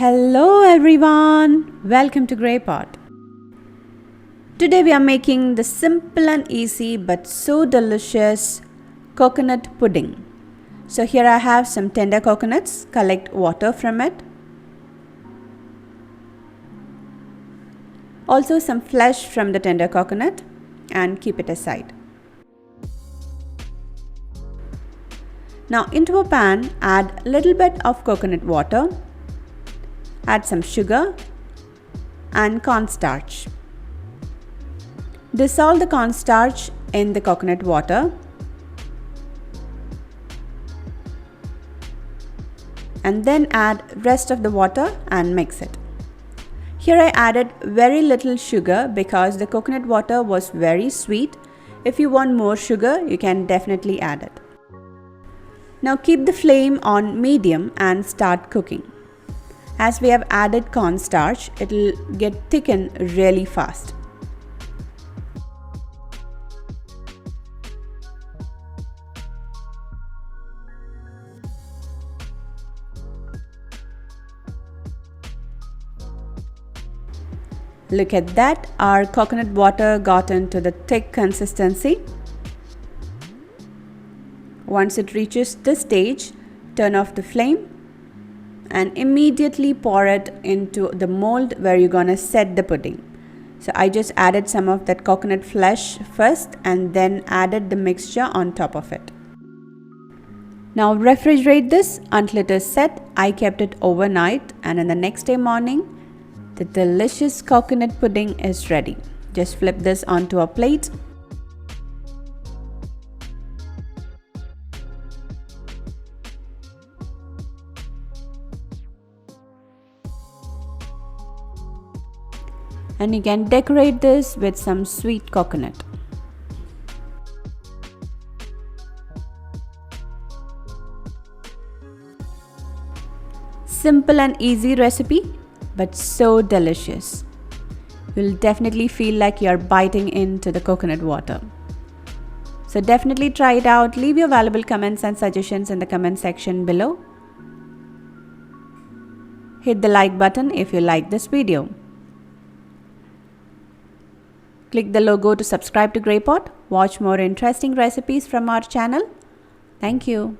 Hello everyone, welcome to Grey Pot. Today we are making the simple and easy but so delicious coconut pudding. So here I have some tender coconuts, collect water from it. Also some flesh from the tender coconut and keep it aside. Now into a pan add a little bit of coconut water. Add some sugar and cornstarch. Dissolve the cornstarch in the coconut water and then add rest of the water and mix it. Here I added very little sugar because the coconut water was very sweet. If you want more sugar, you can definitely add it. Now keep the flame on medium and start cooking. As we have added cornstarch, it will get thickened really fast. Look at that, our coconut water got into the thick consistency. Once it reaches this stage, turn off the flame and immediately pour it into the mold where you're gonna set the pudding. So I just added some of that coconut flesh first and then added the mixture on top of it. Now refrigerate this until it is set. I kept it overnight and in the next day morning, the delicious coconut pudding is ready. Just flip this onto a plate. And you can decorate this with some sweet coconut. Simple and easy recipe, but so delicious. You'll definitely feel like you're biting into the coconut water. So definitely try it out. Leave your valuable comments and suggestions in the comment section below. Hit the like button if you like this video. Click the logo to subscribe to Grey Pot. Watch more interesting recipes from our channel. Thank you.